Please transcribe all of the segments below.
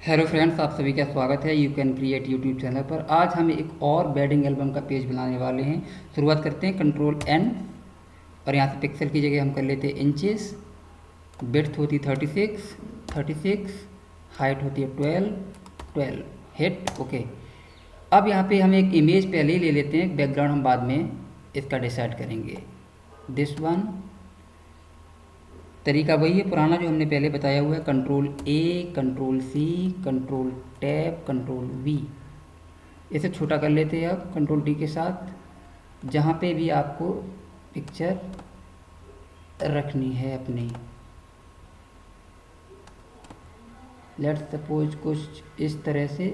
Hello friends, आप सभी का स्वागत है you can create YouTube channel पर। आज हम एक और वेडिंग एल्बम का पेज बनाने वाले हैं। शुरुआत करते हैं कंट्रोल एन और यहाँ से पिक्सल की जगह हम कर लेते हैं इंचेस। विड्थ होती 36, हाइट होती है 12 हिट ओके। अब यहाँ पे हम एक इमेज पहले ही ले लेते हैं, बैकग्राउंड हम बाद में इसका डिसाइड करेंगे। दिस वन तरीका वही है पुराना जो हमने पहले बताया हुआ है, control A, control C, control tab, control V. इसे छोटा कर लेते हैं अब कंट्रोल डी के साथ। जहाँ पे भी आपको पिक्चर रखनी है अपनी, लेट्स सपोज कुछ इस तरह से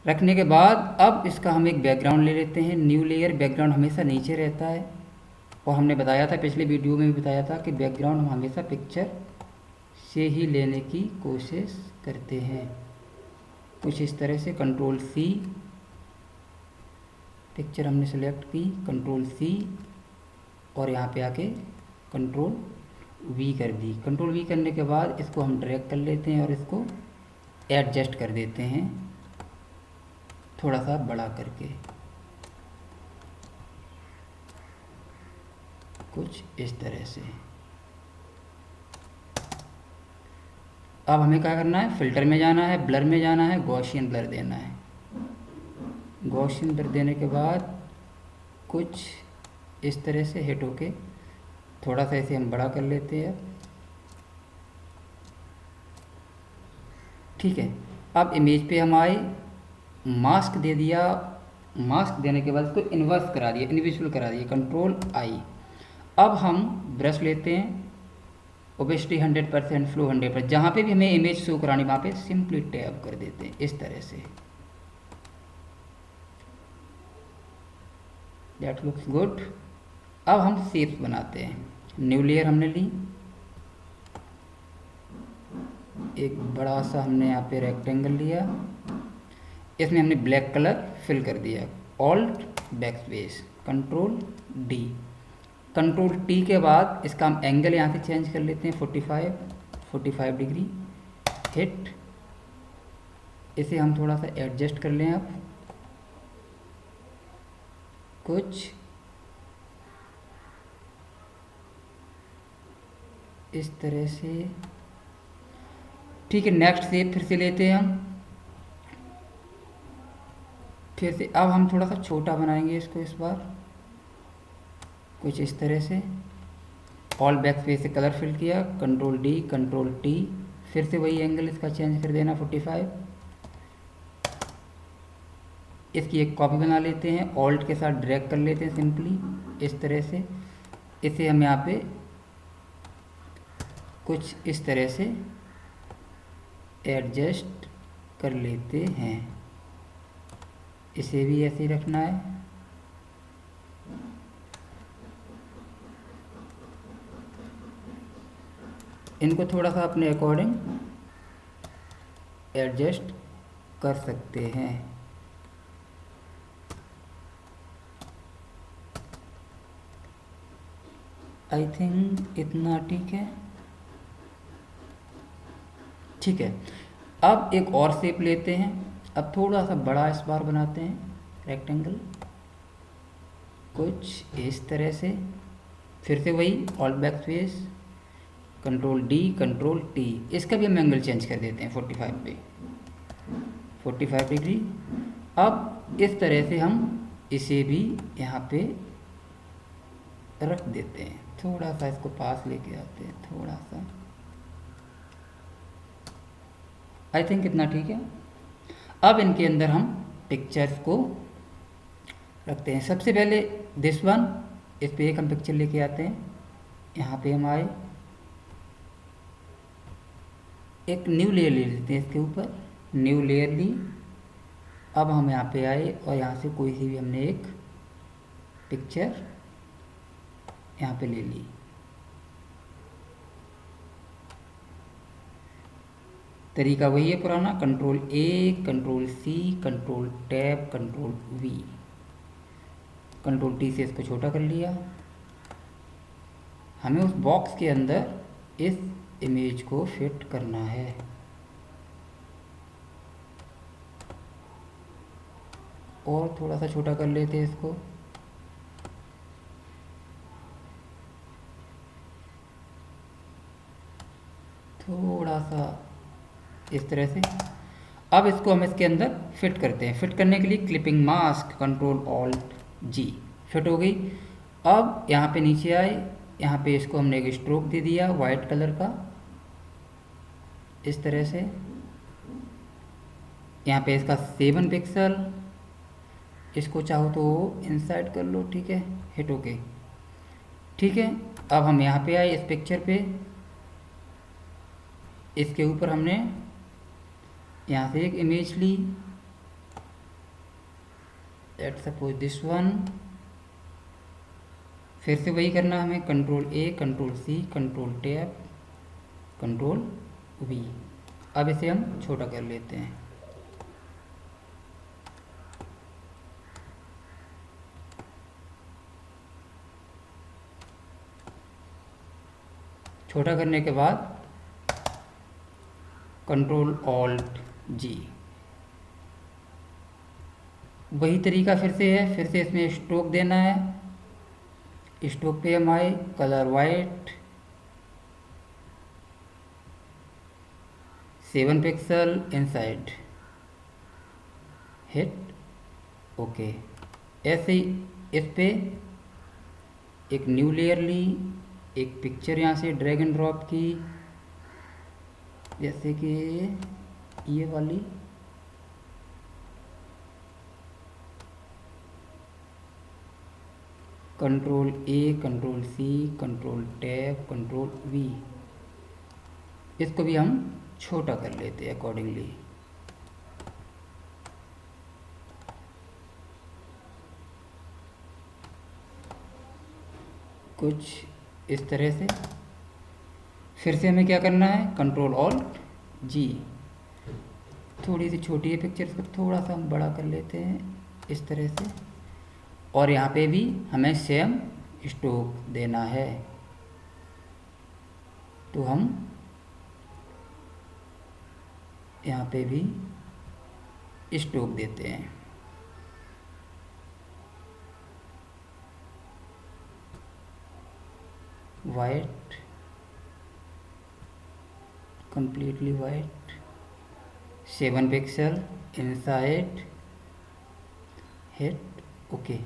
रखने के बाद अब इसका हम एक बैकग्राउंड ले लेते हैं। न्यू लेयर, बैकग्राउंड हमेशा नीचे रहता है और हमने बताया था, पिछले वीडियो में भी बताया था कि बैकग्राउंड हम हमेशा पिक्चर से ही लेने की कोशिश करते हैं। कुछ इस तरह से कंट्रोल सी, पिक्चर हमने सेलेक्ट की, कंट्रोल सी और यहाँ पे आके कंट्रोल वी कर दी। कंट्रोल वी करने के बाद इसको हम ड्रैग कर लेते हैं और इसको एडजस्ट कर देते हैं थोड़ा सा बड़ा करके, कुछ इस तरह से। अब हमें क्या करना है, फिल्टर में जाना है, ब्लर में जाना है, गॉसियन ब्लर देना है। गॉसियन ब्लर देने के बाद कुछ इस तरह से हिट होके थोड़ा सा इसे हम बड़ा कर लेते हैं। ठीक है, अब इमेज पे हम आए, मास्क दे दिया। मास्क देने के बाद इसको इन्वर्स करा दिया, इनविजिबल करा दिया, कंट्रोल आई। अब हम ब्रश लेते हैं, ओबेसिटी 100%, फ्लो 100%। जहाँ पे भी हमें इमेज शो करानी वहाँ पे सिंपली टैप कर देते हैं इस तरह से। That looks good. अब हम शेप्स बनाते हैं। न्यू लेयर हमने ली, एक बड़ा सा हमने यहाँ पे रेक्टेंगल लिया, इसमें हमने ब्लैक कलर फिल कर दिया। Alt backspace, control D, control T के बाद इसका हम एंगल यहाँ से चेंज कर लेते हैं 45 डिग्री हिट। इसे हम थोड़ा सा एडजस्ट कर लें अब कुछ इस तरह से। ठीक है, नेक्स्ट शेप फिर से लेते हैं हम, फिर से अब हम थोड़ा सा छोटा बनाएंगे इसको इस बार, कुछ इस तरह से। ऑल बैक स्पेस से कलर फिल किया, कंट्रोल डी, कंट्रोल टी, फिर से वही एंगल इसका चेंज कर देना 45। इसकी एक कॉपी बना लेते हैं, ऑल्ट के साथ ड्रैग कर लेते हैं सिंपली इस तरह से। इसे हम यहाँ पे कुछ इस तरह से एडजस्ट कर लेते हैं। इसे भी ऐसे ही रखना है। इनको थोड़ा सा अपने अकॉर्डिंग एडजस्ट कर सकते हैं। आई थिंक इतना ठीक है। ठीक है, अब एक और शेप लेते हैं। अब थोड़ा सा बड़ा इस बार बनाते हैं रेक्टेंगल, कुछ इस तरह से। फिर से वही all back space, control D, control T. इसका भी हम एंगल चेंज कर देते हैं 45 पे, 45 डिग्री। अब इस तरह से हम इसे भी यहाँ पे रख देते हैं। थोड़ा सा इसको पास लेके आते हैं, थोड़ा सा। आई थिंक इतना ठीक है। अब इनके अंदर हम पिक्चर्स को रखते हैं। सबसे पहले दिस वन, इस पे एक हम पिक्चर लेके आते हैं। यहाँ पे हम आए, एक न्यू लेयर ले लेते हैं इसके ऊपर, न्यू लेयर ली। अब हम यहाँ पे आए और यहाँ से कोई सी भी हमने एक पिक्चर यहाँ पे ले ली। तरीका वही है पुराना, control A, control C, control tab, control V. Control T से इसको छोटा कर लिया। हमें उस बॉक्स के अंदर इस इमेज को फिट करना है। और थोड़ा सा छोटा कर लेते हैं इसको। थोड़ा सा इस तरह से। अब इसको हम इसके अंदर फिट करते हैं। फिट करने के लिए क्लिपिंग मास्क कंट्रोल ऑल्ट जी, फिट हो गई। अब यहाँ पे नीचे आए, यहाँ पे इसको हमने एक स्ट्रोक दे दिया वाइट कलर का, इस तरह से। यहाँ पे इसका 7 पिक्सल, इसको चाहो तो इनसाइड कर लो, ठीक है, हिट ओके, ठीक है। अब हम यहाँ पे आए इस पिक्चर पे, इसके ऊपर हमने यहाँ से एक इमेज ली, लेट्स सपोज दिस वन। फिर से वही करना हमें, control A, control C, control tab, control V. अब इसे हम छोटा कर लेते हैं। छोटा करने के बाद कंट्रोल ऑल्ट जी, वही तरीका फिर से है। फिर से इसमें स्ट्रोक देना है। स्ट्रोक पे हम आए, colour white, 7 pixel inside, hit okay. ऐसे ही इस पे एक न्यू लेयर ली, एक पिक्चर यहाँ से ड्रैग एंड ड्रॉप की, जैसे कि ये वाली। Control A, control C, control tab, control V. इसको भी हम छोटा कर लेते हैं अकॉर्डिंगली। कुछ इस तरह से। फिर से हमें क्या करना है, कंट्रोल ऑल्ट जी। थोड़ी सी छोटी है पिक्चर, इसको थोड़ा सा हम बड़ा कर लेते हैं इस तरह से। और यहाँ पे भी हमें सेम स्ट्रोक देना है, तो हम यहाँ पे भी स्ट्रोक देते हैं। White, completely white, 7 pixel inside, hit okay.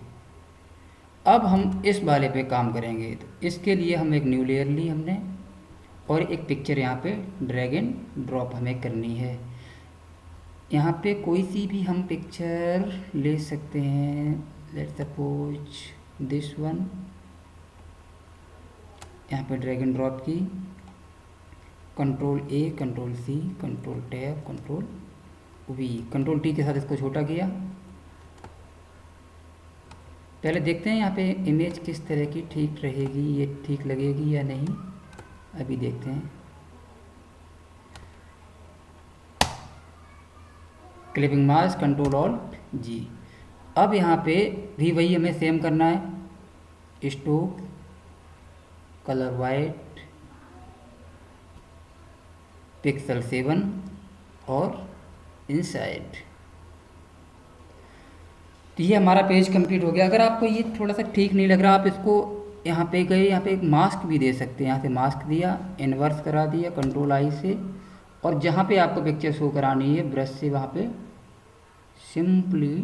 अब हम इस वाले पे काम करेंगे, तो इसके लिए हम एक न्यू लेयर ली हमने, और एक पिक्चर यहाँ पे ड्रैग एंड ड्रॉप हमें करनी है। यहाँ पे कोई सी भी हम पिक्चर ले सकते हैं, लेट्स सपोज दिस वन। यहाँ पे ड्रैग एंड ड्रॉप की, control A, control C, control tab, control V, control T के साथ इसको छोटा किया। पहले देखते हैं यहाँ पे इमेज किस तरह की ठीक रहेगी, ये ठीक लगेगी या नहीं, अभी देखते हैं। क्लिपिंग मास्क कंट्रोल ऑल्ट जी। अब यहाँ पे भी वही हमें सेम करना है, स्ट्रोक, कलर वाइट, पिक्सल 7 और इनसाइड। तो ये हमारा पेज कंप्लीट हो गया। अगर आपको ये थोड़ा सा ठीक नहीं लग रहा, आप इसको यहाँ पे गए, यहाँ पे एक मास्क भी दे सकते हैं। यहाँ से मास्क दिया, इन्वर्स करा दिया कंट्रोल आई से, और जहाँ पे आपको पिक्चर शो करानी है ब्रश से, वहाँ पे सिंपली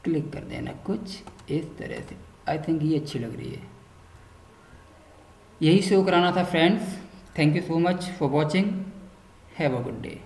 क्लिक कर देना, कुछ इस तरह से। आई थिंक ये अच्छी लग रही है। यही शो कराना था friends. Thank you so much for watching. Have a good day.